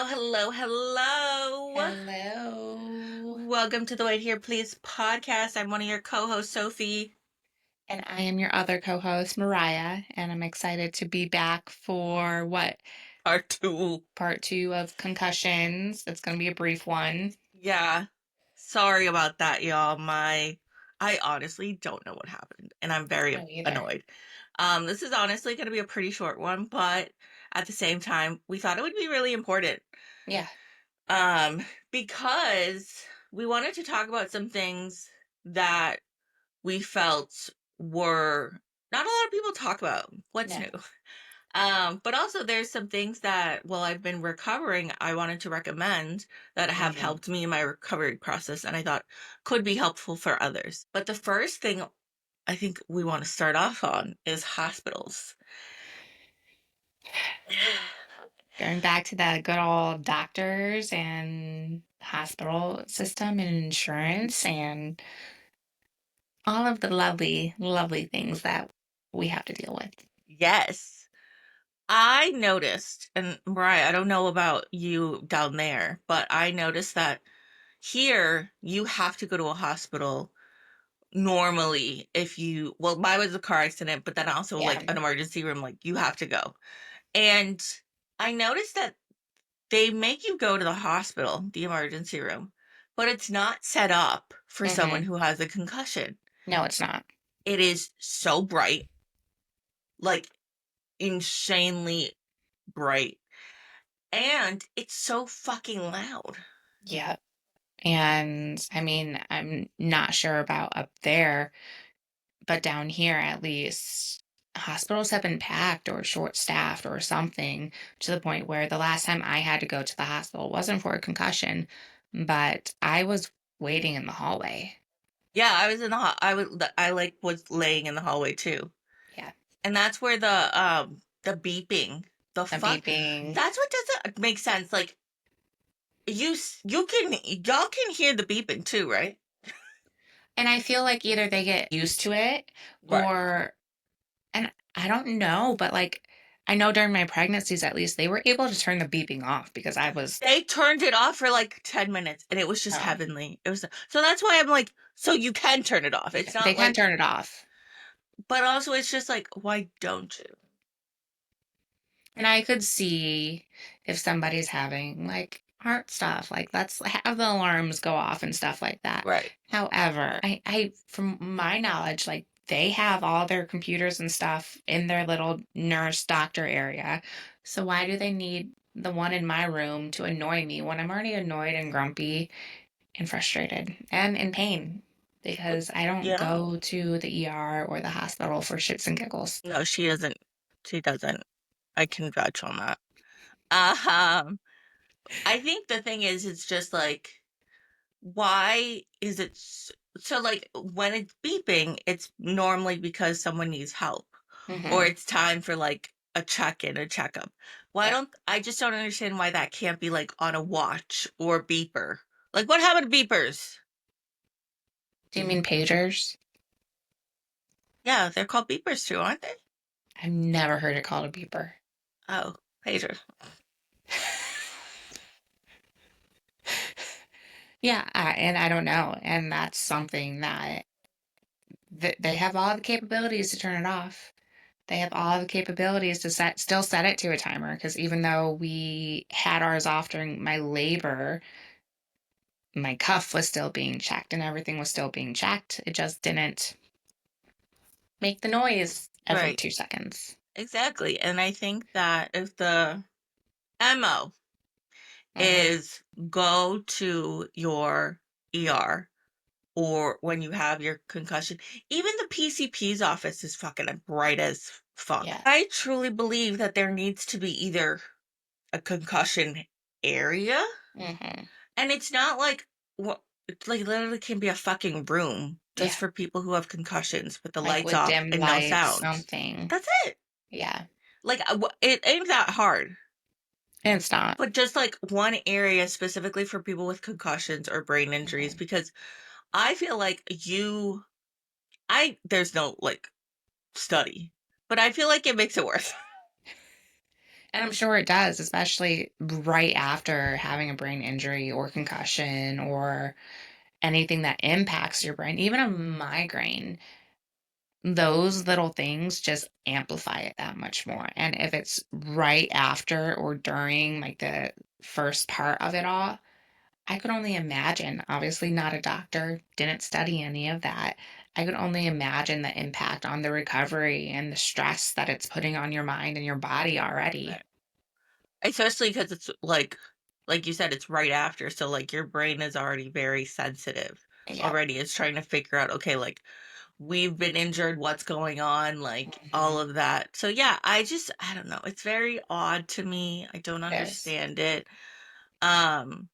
hello, hello. Hello. Welcome to the Wait Here Please podcast. I'm one of your co-hosts, Sophie. And I am your other co-host, Mariah, and I'm excited to be back for Part two. Part 2 of Concussions. It's going to be a brief one. Yeah. Sorry about that, y'all. I honestly don't know what happened, and I'm very annoyed. This is honestly going to be a pretty short one, but at the same time, we thought it would be really important. Yeah. Because we wanted to talk about some things that we felt were not a lot of people talk about. What's new? But also there's some things that while I've been recovering, I wanted to recommend that have helped me in my recovery process and I thought could be helpful for others. But the first thing I think we want to start off on is hospitals. Going back to the good old doctors and hospital system and insurance and all of the lovely, lovely things that we have to deal with. Yes. I noticed, and Mariah, I don't know about you down there, but I noticed that here you have to go to a hospital normally if you, well, mine was a car accident, but then also like an emergency room, like you have to go. And I noticed that they make you go to the hospital, the emergency room, but it's not set up for someone who has a concussion. No, it's not. It is so bright, like insanely bright. And it's so fucking loud. Yeah. And I mean, I'm not sure about up there, but down here at least, hospitals have been packed or short-staffed or something to the point where the last time I had to go to the hospital wasn't for a concussion, but I was waiting in the hallway. Yeah, I was in was laying in the hallway too. Yeah. And that's where the beeping, the fuck, beeping. that's what doesn't make sense. Like y'all can hear the beeping too, right? And I feel like either they get used to it Right. or, and I don't know, but like, I know during my pregnancies, at least, they were able to turn the beeping off because They turned it off for like 10 minutes and it was just heavenly. It was so that's why I'm like, so you can turn it off. It's not they can like, turn it off. but also it's just like, why don't you? And I could see if somebody's having like heart stuff, like let's have the alarms go off and stuff like that. Right. However, I from my knowledge, like they have all their computers and stuff in their little nurse doctor area. So why do they need the one in my room to annoy me when I'm already annoyed and grumpy and frustrated and in pain? Because I don't go to the ER or the hospital for shits and giggles. No, she doesn't. She doesn't. I can vouch on that. Um, I think the thing is, it's just like, why is it so like when it's beeping, it's normally because someone needs help or it's time for like a check-in, a checkup. Why don't I just don't understand why that can't be like on a watch or beeper? Like what happened to beepers? Do you mean pagers? Yeah, they're called beepers too, aren't they? I've never heard it called a beeper. Oh, pager. Yeah, and I don't know. And that's something that they have all the capabilities to turn it off. They have all the capabilities to still set it to a timer because even though we had ours off during my labor, my cuff was still being checked and everything was still being checked. It just didn't make the noise every 2 seconds. Exactly. And I think that if the MO is go to your ER or when you have your concussion, even the PCP's office is fucking bright as fuck. Yeah. I truly believe that there needs to be either a concussion area, and it's not like what it's like literally can be a fucking room just for people who have concussions with the Like lights with off dim and no lights, sound. something. That's it. Yeah. Like it ain't that hard. It's not. But just like one area specifically for people with concussions or brain injuries, because I feel like there's no like study, but I feel like it makes it worse. And I'm sure it does, especially right after having a brain injury or concussion or anything that impacts your brain, even a migraine. Those little things just amplify it that much more. And if it's right after or during like the first part of it all, I could only imagine, obviously not a doctor, didn't study any of that. I could only imagine the impact on the recovery and the stress that it's putting on your mind and your body already. Right. Especially because it's like you said, it's right after. So like your brain is already very sensitive Yep. already. It's trying to figure out, okay, like we've been injured, what's going on, like all Mhm. of that. So yeah, I don't know. It's very odd to me. I don't It is. understand it. Um,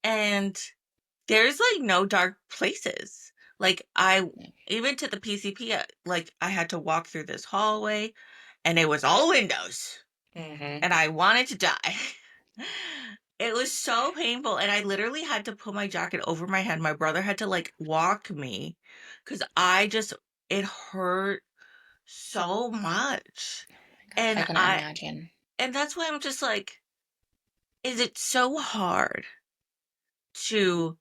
and there's like no dark places. Like I Yeah. even to the PCP, like I had to walk through this hallway and it was all windows Mhm. and I wanted to die. It was so painful and I literally had to put my jacket over my head. My brother had to like walk me cuz it hurt so much. My gosh, I And couldn't I imagine. and that's why I'm just like, is it so hard to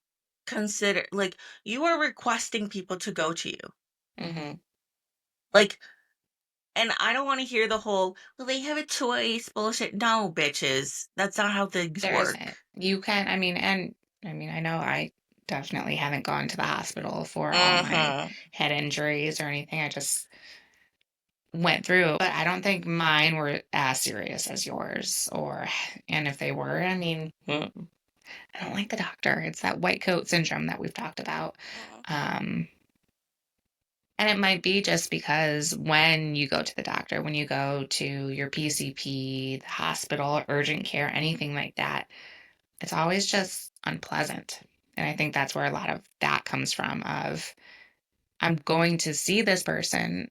consider like you are requesting people to go to you. Mhm. Like and I don't want to hear the whole, well, they have a choice bullshit. No, bitches. That's not how things There isn't. work. You can, I mean, and I mean, I know I definitely haven't gone to the hospital for all my Mhm. head injuries or anything. I just went through, but I don't think mine were as serious as yours. Or, and if they were, I mean, I don't like the doctor. It's that white coat syndrome that we've talked about. Mhm. Um, and it might be just because when you go to the doctor, when you go to your PCP, the hospital, urgent care, anything like that, it's always just unpleasant. And I think that's where a lot of that comes from of I'm going to see this person,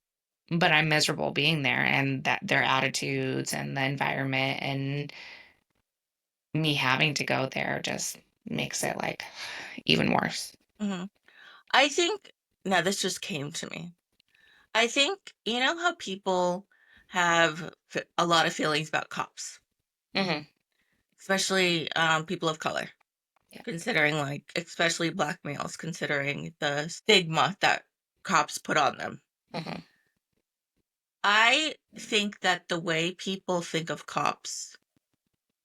but I'm miserable being there and that their attitudes and the environment and me having to go there just makes it like even worse. Mhm. I think now this just came to me. I think you know how people have a lot of feelings about cops, Hmm. especially people of color, Yeah. considering like especially black males, considering the stigma that cops put on them. Hmm. I think that the way people think of cops,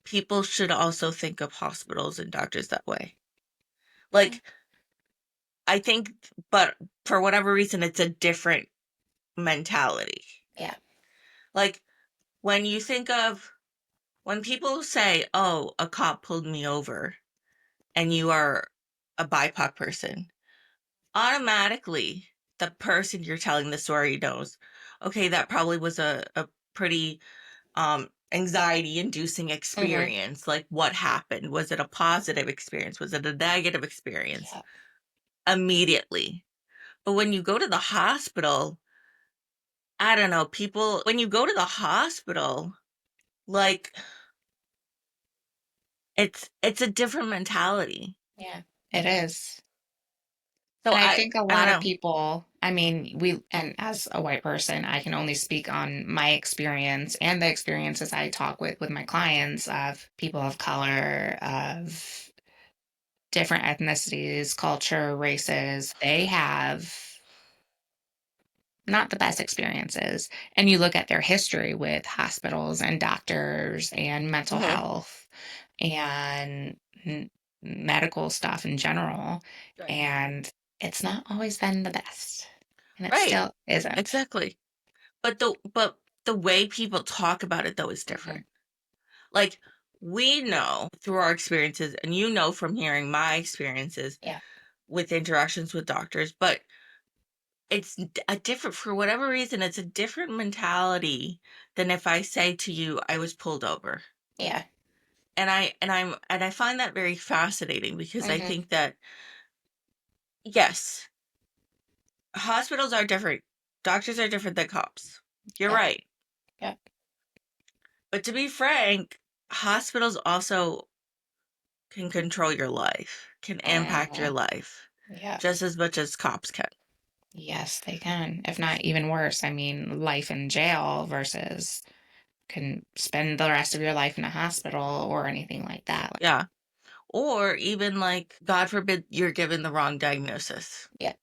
people should also think of hospitals and doctors that way. Yeah. Like, I think, but for whatever reason, it's a different mentality. Yeah. Like, when you think of, when people say, oh, a cop pulled me over, and you are a BIPOC person, automatically the person you're telling the story knows, okay, that probably was a pretty anxiety inducing Hmm. experience. Like what happened? Was it a positive experience? Was it a negative experience? Yeah. Immediately. But when you go to the hospital, I don't know, people when you go to the hospital, like it's a different mentality. Yeah. It is. So And I think a I don't lot of know. people, I mean, and as a white person, I can only speak on my experience and the experiences I talk with my clients of people of color, of different ethnicities, culture, races. They have not the best experiences. And you look at their history with hospitals and doctors and mental Mhm. health and medical stuff in general. Right. And it's not always been the best. And it Right. still isn't. Exactly. But the way people talk about it though is Hmm. different. Like we know through our experiences, and you know from hearing my experiences Yeah. with interactions with doctors, but a different, for whatever reason, it's a different mentality than if I say to you, I was pulled over. Yeah. And I find that very fascinating because I Hmm. think that yes, hospitals are different. Doctors are different than cops. You're Yep. right. Yep. But to be frank, hospitals also can control your life, can impact your Hmm. life Yep. just as much as cops can. Yes, they can. If not even worse. I mean, life in jail versus can spend the rest of your life in a hospital or anything like that. Yeah. Or even like, God forbid, you're given the wrong diagnosis. Yeah,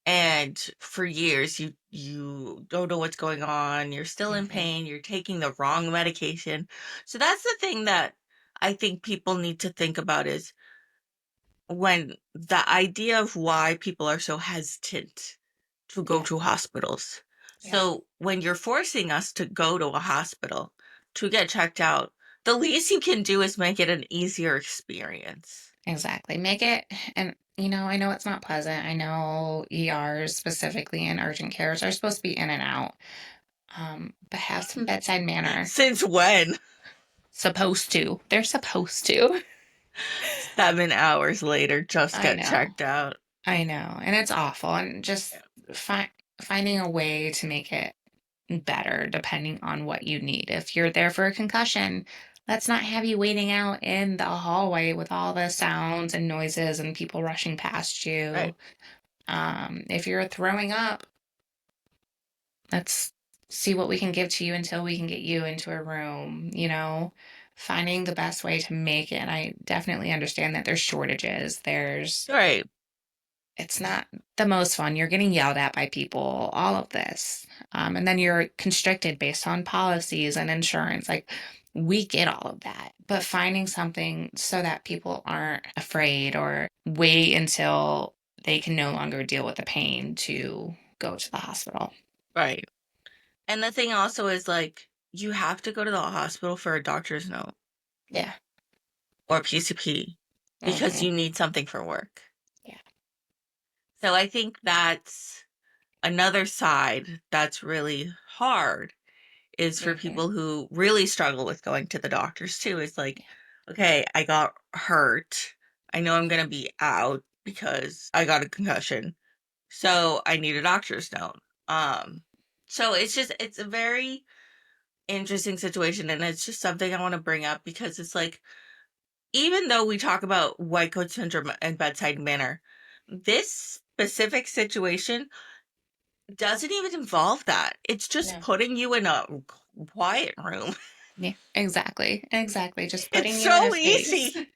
And for years you don't know what's going on, you're still in hmm pain, you're taking the wrong medication. So that's the thing that I think people need to think about is when the idea of why people are so hesitant to go yeah, to hospitals. yeah. So when you're forcing us to go to a hospital to get checked out, the least you can do is make it an easier experience. Exactly. Make it, and I know it's not pleasant. I know ERs specifically and urgent cares are supposed to be in and out, but have some bedside manner. Since when? Supposed to. They're supposed to. 7 hours later, just I get know. checked out. I know. And it's awful. And Yeah. just finding a way to make it better depending on what you need. If you're there for a concussion, let's not have you waiting out in the hallway with all the sounds and noises and people rushing past Right. you. If you're throwing up, let's see what we can give to you until we can get you into a room, finding the best way to make it. And I definitely understand that there's shortages. Right. It's not the most fun. You're getting yelled at by people, all of this. And then you're constricted based on policies and insurance. Like, we get all of that. But finding something so that people aren't afraid or wait until they can no longer deal with the pain to go to the hospital. Right. And the thing also is like you have to go to the hospital for a doctor's note Yeah. or PCP because hmm you need something for work. Yeah. So I think that's another side that's really hard is for hmm people who really struggle with going to the doctors too. It's like, Yeah. okay, I got hurt. I know I'm going to be out because I got a concussion. So I need a doctor's note. Um, so it's a very interesting situation. And it's just something I want to bring up because it's like, even though we talk about white coat syndrome and bedside manner, this specific situation doesn't even involve that. It's just No. putting you in a quiet room. Yeah. Exactly. Exactly. Just It's putting you in a so space easy.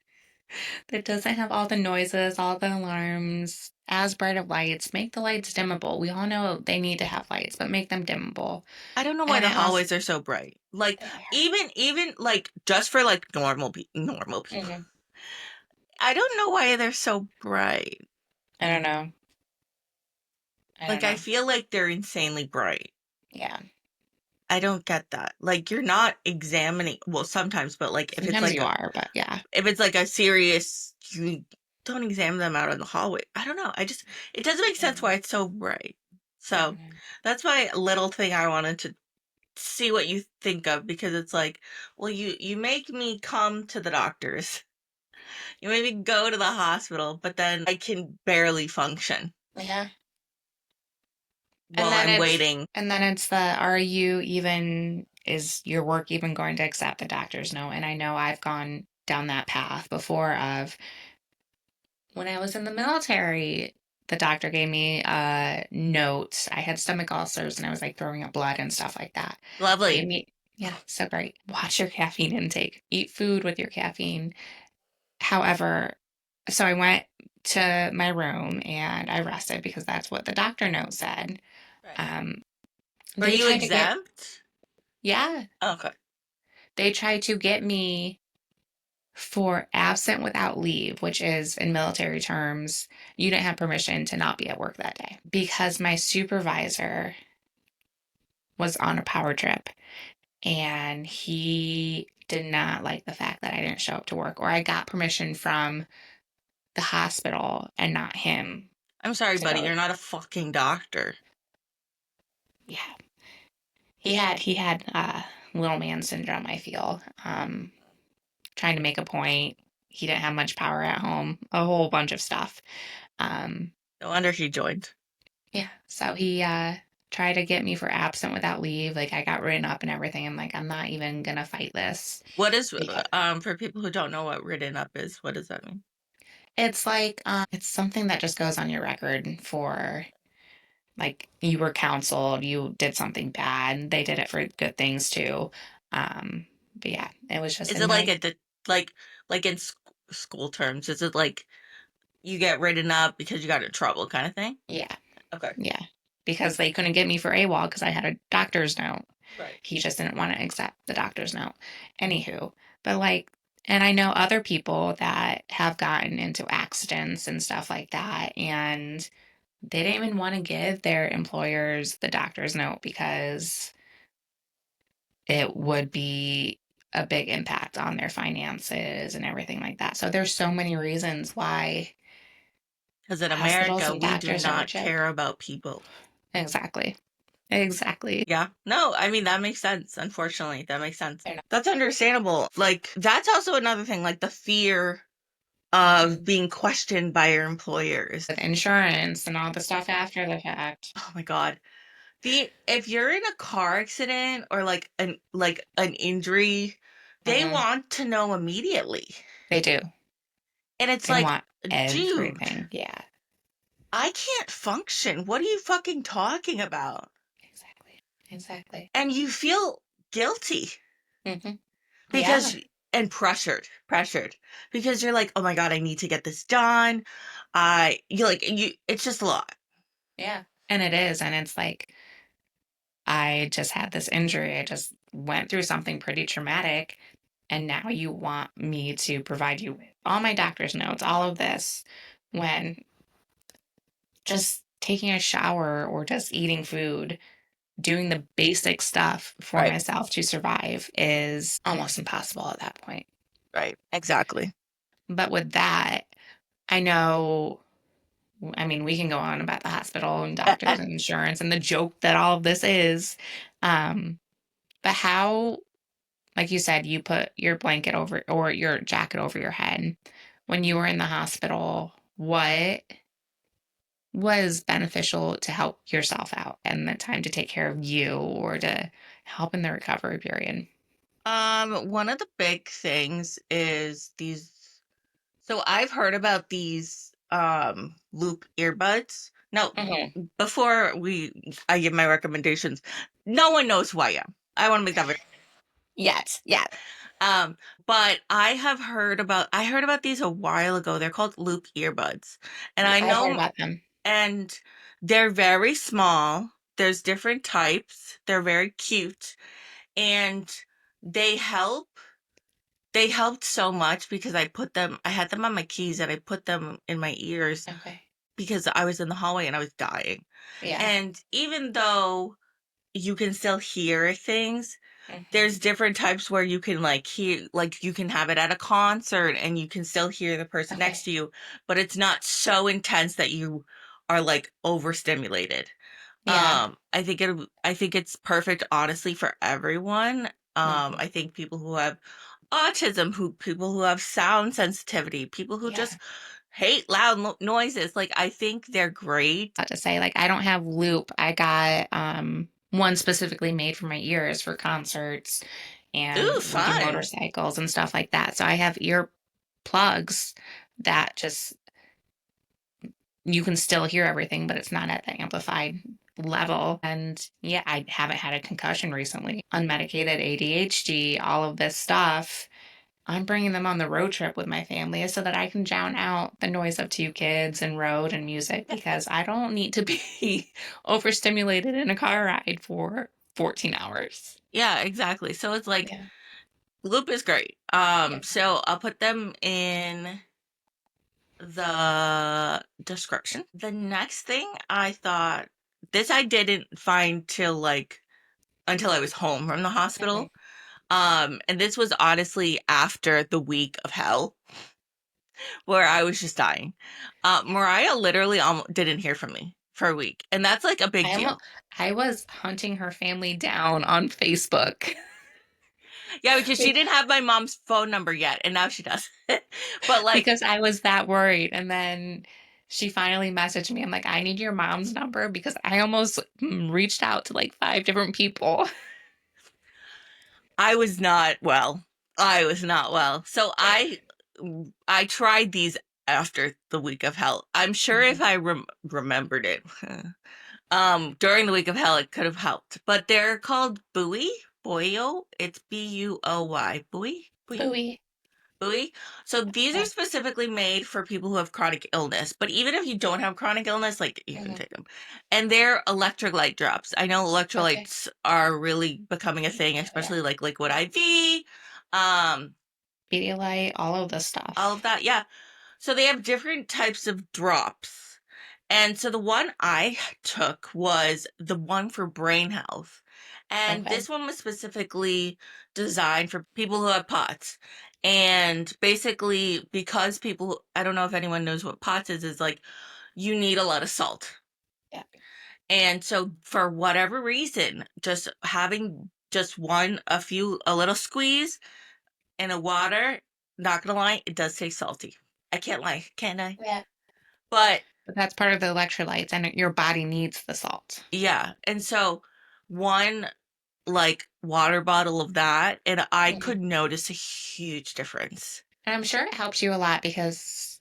that doesn't have all the noises, all the alarms, as bright of lights. Make the lights dimmable. We all know they need to have lights, but make them dimmable. I don't know why And the I also, hallways are so bright. Like they are. even like just for like normal people. hmm I don't know why they're so bright. I don't know. I don't Like I know. feel like they're insanely bright. Yeah. I don't get that. Like you're not examining, well, sometimes, but like Sometimes you are, but yeah. if it's like a serious, you don't examine them out in the hallway. I don't know. It doesn't make sense why hmm it's so bright. So hmm that's my little thing I wanted to see what you think of because it's like, well, you make me come to the doctors. You make me go to the hospital, but then I can barely function Yeah. And while then I'm it's waiting. and then it's the is your work even going to accept the doctor's note? And I know I've gone down that path before of when I was in the military, the doctor gave me notes. I had stomach ulcers and I was like throwing up blood and stuff like that. Gave Lovely. me, yeah, so great. Watch your caffeine intake. Eat food with your caffeine. However, so I went to my room and I rested because that's what the doctor note said. Right. Um, Were they you tried to get, exempt? yeah, Okay. they tried to get me for absent without leave, which is in military terms, you didn't have permission to not be at work that day because my supervisor was on a power trip and he did not like the fact that I didn't show up to work or I got permission from the hospital and not him I'm sorry, to buddy. go. You're not a fucking doctor. Yeah. He had little man syndrome, I feel. Trying to make a point. He didn't have much power at home, a whole bunch of stuff. Um, No wonder he joined. Yeah. So he tried to get me for absent without leave. Like I got written up and everything. I'm like, I'm not even gonna fight this. What is Because for people who don't know what written up is? What does that mean? it's like it's something that just goes on your record for like you were counseled, you did something bad. They did it for good things too. But yeah, it was just Is in it like my, like in school terms? Is it like you get written up because you got in trouble kind of thing? yeah, Okay. yeah, because they couldn't get me for AWOL because I had a doctor's note. Right. He just didn't want to accept the doctor's note. Anywho, but like, and I know other people that have gotten into accidents and stuff like that, and they didn't even want to give their employers the doctor's note because it would be a big impact on their finances and everything like that. So there's so many reasons why Because in hospitals America, and we do doctors are a not joke. care about people. Exactly. Exactly. Yeah. No, I mean, that makes sense. Unfortunately, that makes sense. They're not. That's understandable. Like, that's also another thing, like the fear of being questioned by your employers. With insurance and all the stuff after the fact. Oh my God. The if you're in a car accident or like an injury, they Hmm. want to know immediately. They do. And it's They like, want dude, everything. Yeah. I can't function. What are you fucking talking about? Exactly. Exactly. And you feel guilty Hmm. Yeah. because and pressured because you're like, "Oh my God, I need to get this done." You like you it's just a lot. Yeah. And it is. And it's like, I just had this injury. I just went through something pretty traumatic. And now you want me to provide you with all my doctor's notes, all of this, when just taking a shower or just eating food, doing the basic stuff for Right. myself to survive is almost impossible at that point. Right. Exactly. But with that, I know, I mean, we can go on about the hospital and doctors and insurance and the joke that all of this is. Um, but how, like you said, you put your blanket over or your jacket over your head when you were in the hospital, what was beneficial to help yourself out and the time to take care of you or to help in the recovery period? One of the big things is these. So I've heard about these loop earbuds. Now, Hmm. before I give my recommendations, no one knows who I am. I want to make that very Yes, yes. um, but I heard about these a while ago. They're called loop earbuds. And Yeah, I I heard know about them. and they're very small. There's different types. They're very cute and they help they helped so much because I had them on my keys and I put them in my ears Okay. because I was in the hallway and I was dying. Yeah. And even though you can still hear things, Hmm. there's different types where you can like hear, like you can have it at a concert and you can still hear the person next Okay. to you, but it's not so intense that you are like overstimulated. Yeah. I think it's perfect honestly for everyone. Hmm. I think people who have autism, who people who have sound sensitivity, people who Yeah. just hate loud noises, like I think they're great. To say like I don't have loop. I got one specifically made for my ears for concerts Ooh, and we do fun. motorcycles and stuff like that. So I have ear plugs that just you can still hear everything, but it's not at the amplified level. And yeah, I haven't had a concussion recently. Unmedicated ADHD, all of this stuff. I'm bringing them on the road trip with my family so that I can drown out the noise of two kids and road and music because I don't need to be overstimulated in a car ride for 14 hours. Yeah, exactly. So it's like Yeah. loop is great. Yeah. So I'll put them in the description. The next thing I thought this I didn't find till like until I was home from the Mhm. hospital. And this was honestly after the week of hell where I was just dying. Mariah literally almost didn't hear from me for a week, and that's like a big I almost, deal. I was hunting her family down on Facebook. Yeah, because she didn't have my mom's phone number yet, and now she does. But like, Because I was that worried. And then she finally messaged me. I'm like, I need your mom's number because I almost reached out to like five different people. I was not well. I was not well. So I tried these after the week of hell. I'm sure if Mhm. I remembered it, During the week of hell, it could have helped. But they're called Buoy. Boyo. It's Buoy. Buoy? Buoy? Buoy. Buoy. So these are Okay. specifically made for people who have chronic illness. But even if you don't have chronic illness, like you can Hmm. take them. And they're electrolyte drops. I know Okay. electrolytes are really becoming a thing, Yeah. especially like liquid IV, um, Pedialyte, all of this all of stuff. that. Yeah. So they have different types of drops. And so the one I took was the one for brain health. And Okay. this one was specifically designed for people who have POTS. And basically, because people, I don't know if anyone knows what POTS is like you need a lot of salt. Yeah. And so for whatever reason, just having just a little squeeze in a water, not gonna lie, it does taste salty. I can't lie, can I? Yeah. But But that's part of the electrolytes, and your body needs the salt. yeah, and so one like water bottle of that, and I Mhm. could notice a huge difference. And I'm sure it helps you a lot because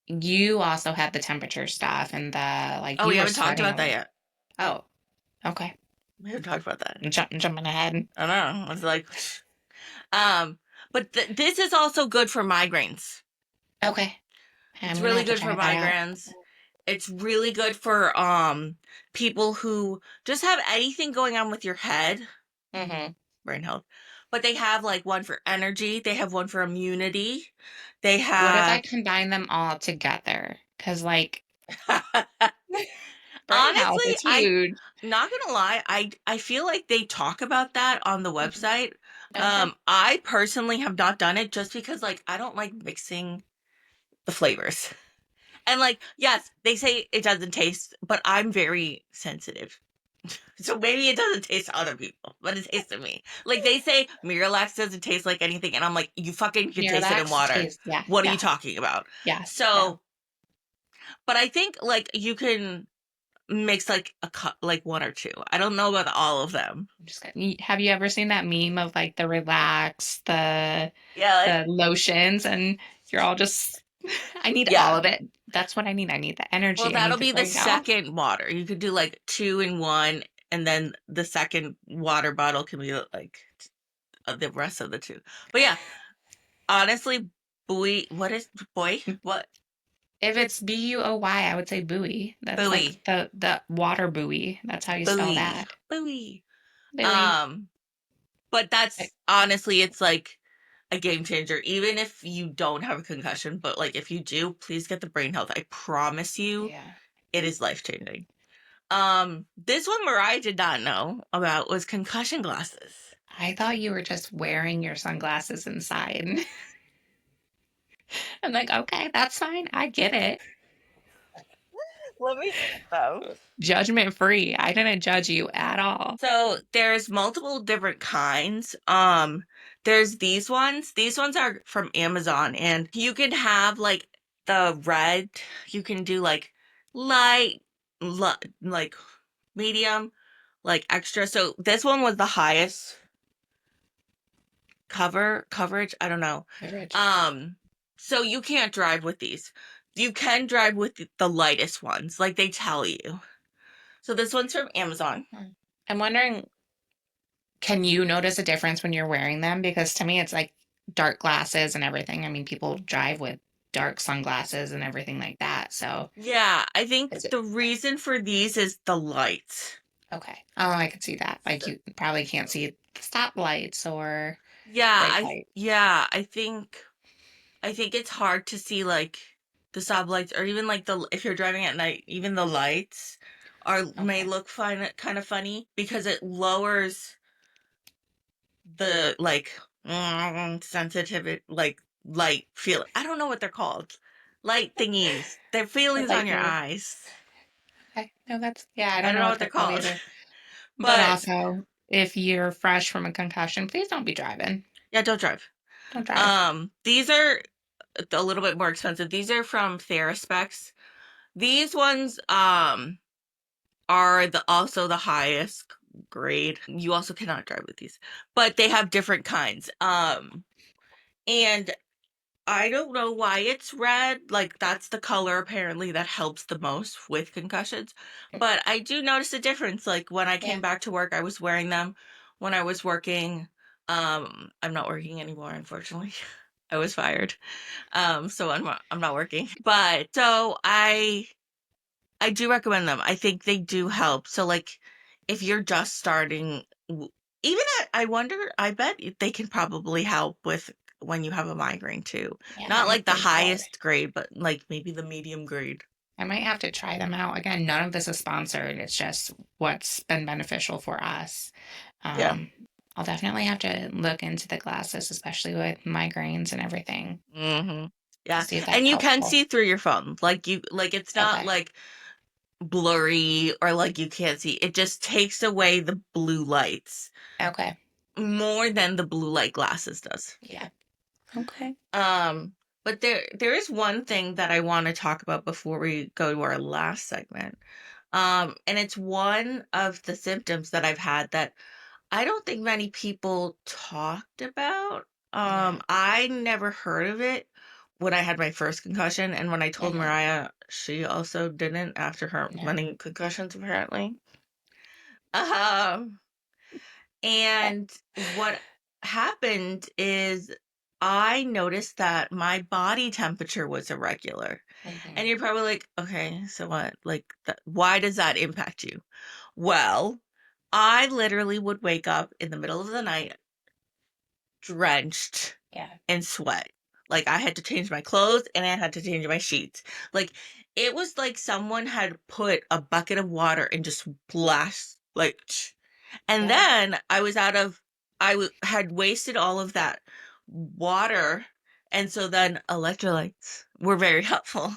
you also had the temperature stuff and the like Oh, we you were haven't talked sweating about a that lot. yet. Oh, okay. We haven't talked about that. Jumping ahead. I don't know. It's like, um, but this is also good for migraines. Okay. It's I'm gonna really have to good for try that out. migraines. It's really good for people who just have anything going on with your head, Hmm. brain health. But they have like one for energy, they have one for immunity. They What if I have combine them all together? Because like brain health honestly, is I huge. not gonna lie, I feel like they talk about that on the Mhm. website. Okay. I personally have not done it just because like I don't like mixing the flavors. And like, yes, they say it doesn't taste, but I'm very sensitive. So maybe it doesn't taste to other people, but it tastes to me. Like they say Miralax doesn't taste like anything, and I'm like, you fucking can taste it in Miralax water. taste. Yeah. What are you Yeah. talking about? Yes. Yeah. So, but I think like you can mix like a cup, like one or two. I don't know about all of them. I'm just gonna, have you ever seen that meme of like the relax, Yeah, the like lotions, and you're all just I need all yeah. of it. That's what I need. I need the Well, energy. I that'll need the be the brain health. second water. You could do like two in one, and then the second water bottle can be like the rest of the two. But yeah, honestly, buoy. What is boy? What If it's Buoy, I would say buoy. That's like buoy? the water buoy. That's how you spell Buoy. that. Buoy. Buoy. Um, but Okay. that's honestly, it's like a game changer. Even if you don't have a concussion, but like if you do, please get the brain health. I promise you, Yeah. it is life changing. This one Mariah did not know about was concussion glasses. I thought you were just wearing your sunglasses inside. I'm like, okay, that's fine. I get it. Let me though. Judgment free. I didn't judge you at all. So there's multiple different kinds. There's these ones. These ones are from Amazon, and you can have like the red. You can do like light, like medium, like extra. So this one was the highest coverage. I don't know. Courage. Um, so you can't drive with these. You can drive with the lightest ones, like they tell you. So this one's from Amazon. Hmm. I'm wondering, can you notice a difference when you're wearing them? Because to me, it's like dark glasses and everything. I mean, people drive with dark sunglasses and everything like that. So Yeah, I think is it the reason for these is the lights. okay? Oh, I can see that. Like So- you probably can't see stoplights or yeah, bright I lights. yeah, I think it's hard to see like the stop lights or even like the if you're driving at night, even the lights are may Okay. look fine kind of funny because it lowers the like sensitivity like light feel I don't know what they're called. Light thingies. They're The feelings on light your bulb. eyes. Okay. No, that's yeah. I I don't don't know know what what they're they're called called. either. But But also, if you're fresh from a concussion, please don't be driving. yeah, don't drive. Don't drive. These are a little bit more expensive. These are from Theraspecs. These ones are the also the highest grade. You also cannot drive with these, but they have different kinds. And I don't know why it's red. Like, that's the color apparently that helps the most with concussions. But I do notice a difference. Like, when I came Yeah. back to work, I was wearing them when I was working. I'm not working anymore, unfortunately. I was fired. So I'm not working. But so I do recommend them. I think they do help. So like if you're just starting even I wonder, I bet they can probably help with when you have a migraine too. Yeah, Not I like the think so. highest grade, but like maybe the medium grade. I might have to try them out. Again, none of this is sponsored. It's just what's been beneficial for us. Yeah. Um, I'll definitely have to look into the glasses, especially with migraines and everything, Hmm. to Yeah. see if that's And you can helpful. see through your phone. Like it's not Okay. like blurry or like you can't see. It just takes away the blue lights Okay. more than the blue light glasses does. Yeah. Okay. Um, but there is one thing that I want to talk about before we go to our last segment. And it's one of the symptoms that I've had that I don't think many people talked about. Yeah. I never heard of it when I had my first concussion, and when I told Hmm. Mariah, she also didn't after her Yeah. many concussions, apparently. Um, and what happened is I noticed that my body temperature was irregular. And Hmm. you're probably like, okay, so what? Like, why does that impact you? Well, I literally would wake up in the middle of the night drenched Yeah. in sweat. Like, I had to change my clothes and I had to change my sheets. Like, it was like someone had put a bucket of water and just splashed, like, and Yeah. then I was out of, had wasted all of that water. And so then electrolytes were very helpful.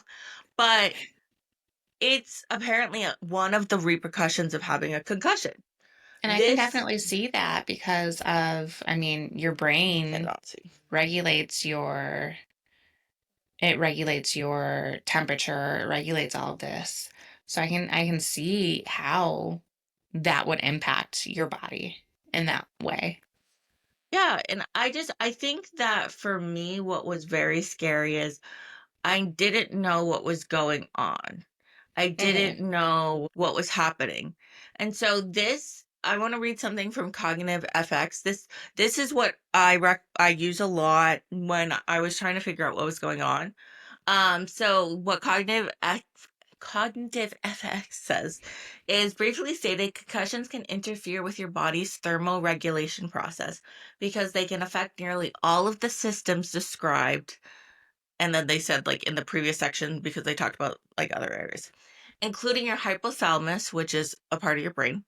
But it's apparently one of the repercussions of having a concussion. And I can This, definitely see that because of, I mean, your you brain cannot see. regulates your it regulates your temperature, it regulates all of this. So I can see how that would impact your body in that way. Yeah. And I think that for me, what was very scary is I didn't know what was going on. I Hmm. didn't know what was happening. And so I want to read something from Cognitivefx. This is what I use a lot when I was trying to figure out what was going on. So what Cognitive FX says is briefly stated concussions can interfere with your body's thermoregulation process because they can affect nearly all of the systems described. And then they said, like in the previous section, because they talked about like other areas, including your hypothalamus, which is a part of your brain,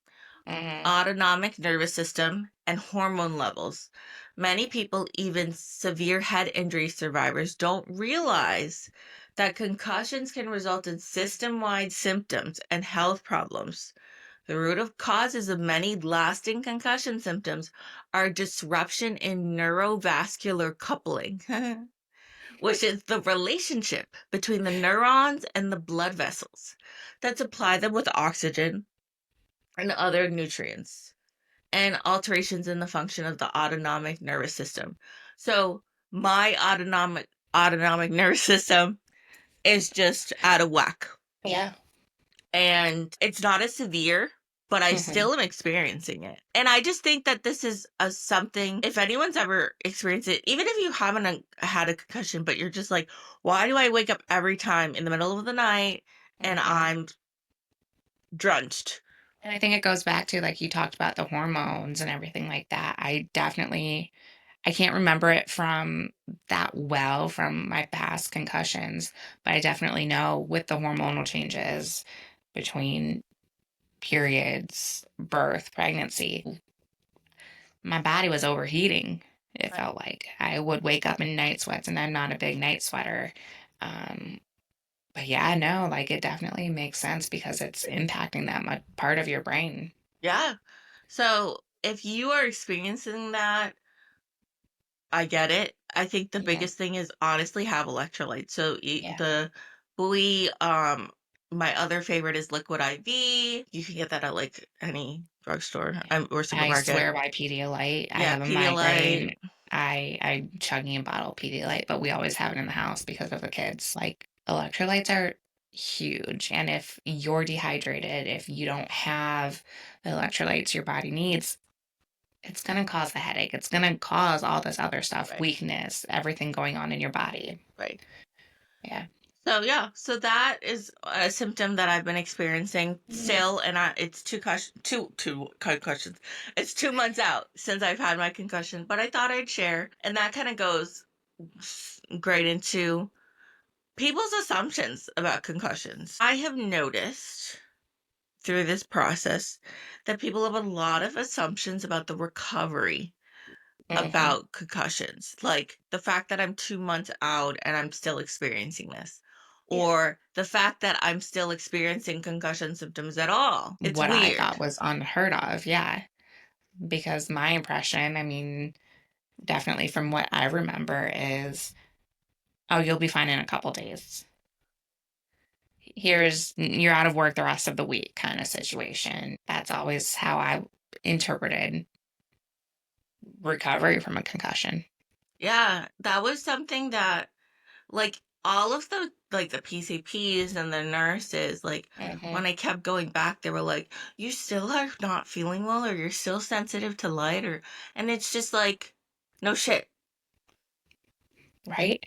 Hmm. autonomic nervous system, and hormone levels. Many people, even severe head injury survivors, don't realize that concussions can result in system wide symptoms and health problems. The root of causes of many lasting concussion symptoms are disruption in neurovascular coupling, which is the relationship between the neurons and the blood vessels that supply them with oxygen and other nutrients, and alterations in the function of the autonomic nervous system. So my autonomic nervous system is just out of whack. Yeah. And it's not as severe, but I Hmm. still am experiencing it. And I just think that this is a something, if anyone's ever experienced it, even if you haven't had a concussion, but you're just like, why do I wake up every time in the middle of the night and Hmm. I'm drenched? And I think it goes back to like you talked about the hormones and everything like that. I can't remember it from that well from my past concussions, but I definitely know with the hormonal changes between periods, birth, pregnancy, my body was overheating. It Right. felt like I would wake up in night sweats, and I'm not a big night sweater. Um, but yeah, no, like it definitely makes sense because it's impacting that much part of your brain. Yeah. So if you are experiencing that, I get it. I think the Yeah, biggest thing is honestly have electrolytes. So yeah. the Buoy, my other favorite is Liquid IV. You can get that at like any drugstore Yeah. or I supermarket. swear by Pedialyte. I Yeah, have a Pedialyte. migraine. I'm chugging a bottle of Pedialyte, but we always have it in the house because of the kids. Like electrolytes are huge. And if you're dehydrated, if you don't have the electrolytes your body needs, it's going to cause the headache. It's going to cause all this other stuff, Right. weakness, everything going on in your body. Right. Yeah. So yeah, so that is a symptom that I've been experiencing Yeah. still, and it's two concussions. It's 2 months out since I've had my concussion, but I thought I'd share, and that kind of goes great into people's assumptions about concussions. I have noticed through this process that people have a lot of assumptions about the recovery Hmm. about concussions, like the fact that I'm 2 months out and I'm still experiencing this, Yeah. or the fact that I'm still experiencing concussion symptoms at all. It's What I weird. thought was unheard of. Yeah. Because my impression, I mean, definitely from what I remember is, oh, you'll be fine in a couple days. Here's, you're out of work the rest of the week kind of situation. That's always how I interpreted recovery from a concussion. Yeah, that was something that, like, all of the PCPs and the nurses, like, Hmm. when I kept going back, they were like, you still are not feeling well, or you're still sensitive to light, or, and it's just like, no shit. Right?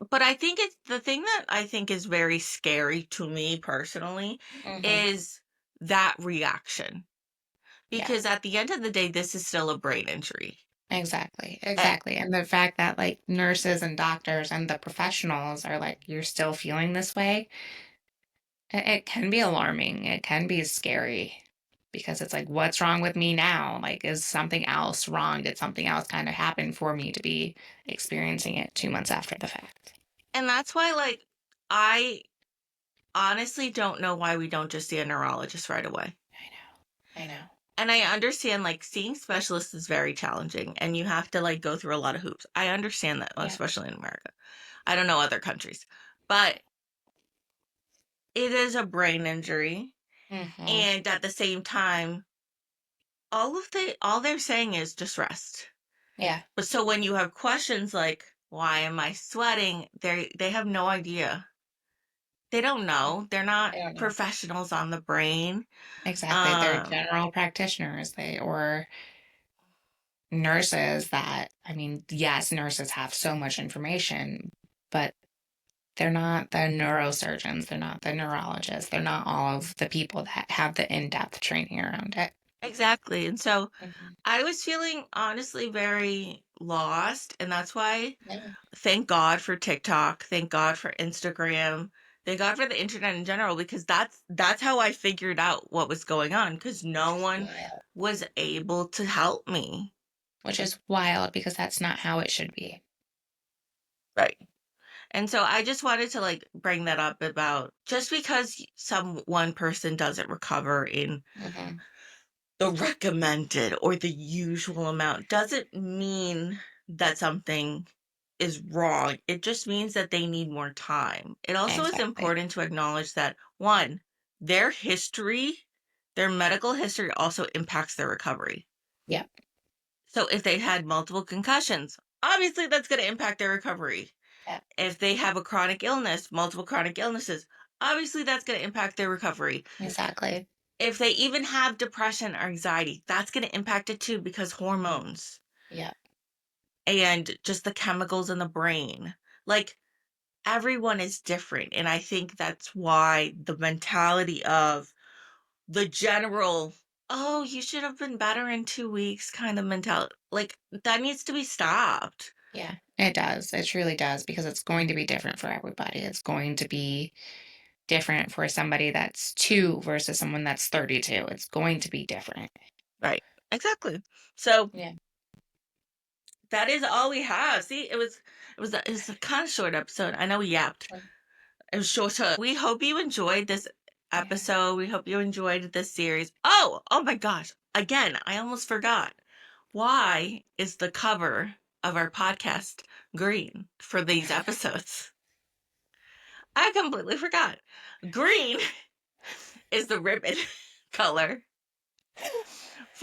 But I think it's the thing that I think is very scary to me personally Hmm. is that reaction. Yeah, Because at the end of the day, this is still a brain injury. exactly. Eh, Exactly. And the fact that like nurses and doctors and the professionals are like, you're still feeling this way, it can be alarming. It can be scary because it's like, what's wrong with me now? Like, is something else wrong? Did something else kind of happen for me to be experiencing it 2 months after the fact? And that's why, like, I honestly don't know why we don't just see a neurologist right away. I know. I know. And I understand, like, seeing specialists is very challenging and you have to, like, go through a lot of hoops. I understand that, Yeah. especially in America. I don't know other countries, but it is a brain injury. Hmm. And at the same time, all they're saying is just rest. Yeah. But so when you have questions like, why am I sweating? They have no idea. They don't know. They're not I don't know. professionals on the brain. Exactly. They're Um, general practitioners. They or nurses that, I mean, yes, nurses have so much information, but they're not the neurosurgeons. They're not the neurologists. They're not all of the people that have the in-depth training around it. exactly. And so Hmm. I was feeling honestly very lost, and that's why Yeah. thank God for TikTok, thank God for Instagram, thank God for the internet in general, because that's how I figured out what was going on, because Which no is one wild. was able to help me. Which is wild because that's not how it should be. Right. And so I just wanted to like bring that up about just because some one person doesn't recover in Hmm. the recommended or the usual amount doesn't mean that something is wrong. It just means that they need more time. It also is Exactly. important to acknowledge that one, their history, their medical history also impacts their recovery. Yep. So if they had multiple concussions, obviously that's going to impact their recovery. Yep. If they have a chronic illness, multiple chronic illnesses, obviously that's going to impact their recovery. Exactly. If they even have depression or anxiety, that's going to impact it too because hormones Yep. and just the chemicals in the brain. Like everyone is different. And I think that's why the mentality of the general, oh, you should have been better in 2 weeks kind of mentality, like that needs to be stopped. Yeah. It does. It truly does because it's going to be different for everybody. It's going to be different for somebody that's two versus someone that's 32. It's going to be different. Right. Exactly. So Yeah. that is all we have. See, it was a kind of short episode. I know we yapped. It was short. We hope you enjoyed this Yeah. episode. We hope you enjoyed this series. Oh my gosh. Again, I almost forgot. Why is the cover of our podcast green for these episodes? I completely forgot. Green is the ribbon color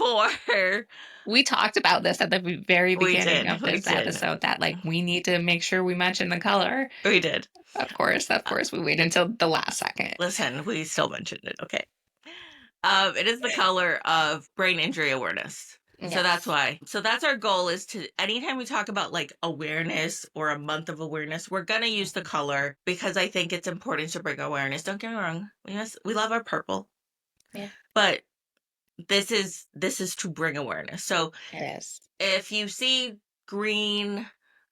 for We talked about this at the very we beginning did, of we this did, episode that, like, we need to make sure we mention the color. we did. Of course, we wait until the last second. Listen, we still mentioned it. Okay. It is the color of brain injury awareness. So that's Yes. why. So that's our goal, is to, anytime we talk about like awareness or a month of awareness, we're going to use the Mhm. color because I think it's important to bring awareness. Don't get me wrong. We love our purple, Yeah, but this is to bring awareness. So it is. if you see green,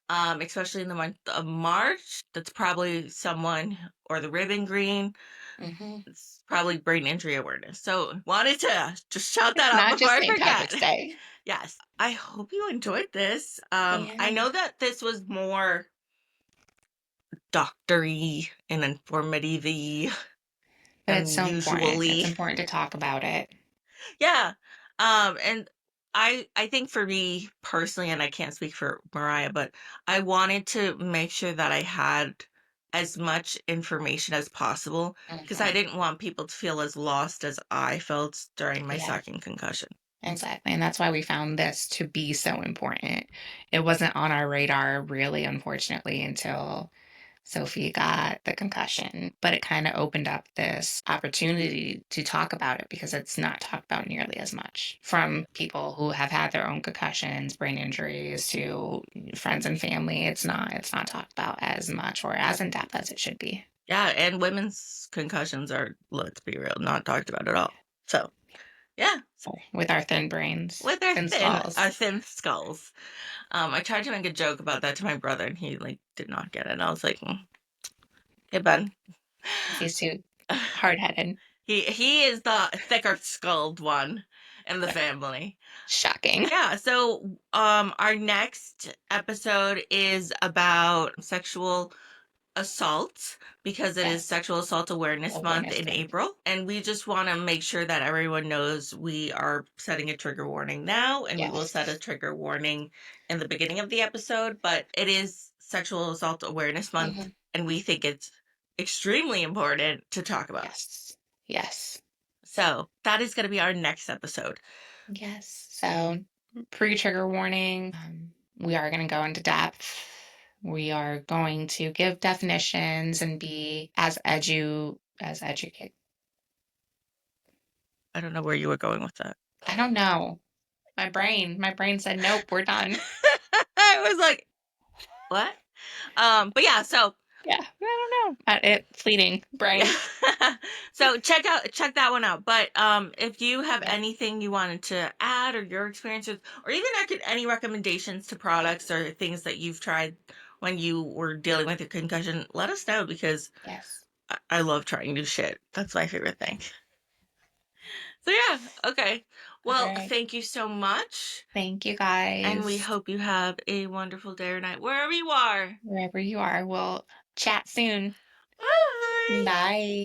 especially in the month of March, that's probably someone, or the ribbon green, Mhm. it's probably brain injury awareness. So wanted to just shout that It's out not before just I St. forget. Patrick's Day. Yes. I hope you enjoyed this. I Yeah, know that this was more doctory and informative but it's than so important. It's usually. important to talk about it. Yeah. And I think for me personally, and I can't speak for Mariah, but I wanted to make sure that I had as much information as possible because I Mhm. didn't want people to feel as lost as I felt during my Yeah, second concussion. exactly, and that's why we found this to be so important. It wasn't on our radar really, unfortunately, until Sophie got the concussion, but it kind of opened up this opportunity to talk about it because it's not talked about nearly as much from people who have had their own concussions, brain injuries, to friends and family. It's not talked about as much or as in depth as it should be. Yeah, and women's concussions are, let's be real, not talked about at all. So, yeah, So with our thin brains, with our thin thin our skulls. thin skulls. I tried to make a joke about that to my brother, and he like did not get it. And I was like, "Hey, Ben." He's too hard headed. He is the thicker skulled one in the family. Shocking. Yeah, so our next episode is about sexual assault because it is Yes. Sexual Assault Awareness Month Awareness in month. April. And we just want to make sure that everyone knows we are setting a trigger warning now, and we will set a Yes. trigger warning in the beginning of the episode. But it is Sexual Assault Awareness Month, Hmm. and we think it's extremely important to talk about. Yes. Yes. So that is going to be our next episode. Yes. So, pre-trigger warning. We are going to go into depth. We are going to give definitions and be as educated. I don't know where you were going with that. I don't know. My brain said, nope, we're done. I was like, what? But yeah, so Yeah, I don't know. It fleeting yeah. brain. So check that one out. But if you have Yeah. anything you wanted to add, or your experiences, or even any recommendations to products or things that you've tried when you were dealing with a concussion, let us know because Yes. I love trying new shit. That's my favorite thing. So yeah, okay. All Well, right. thank you so much. Thank you And we guys. hope you have a wonderful day or night wherever you are. Wherever you are, we'll chat soon. Bye. Bye.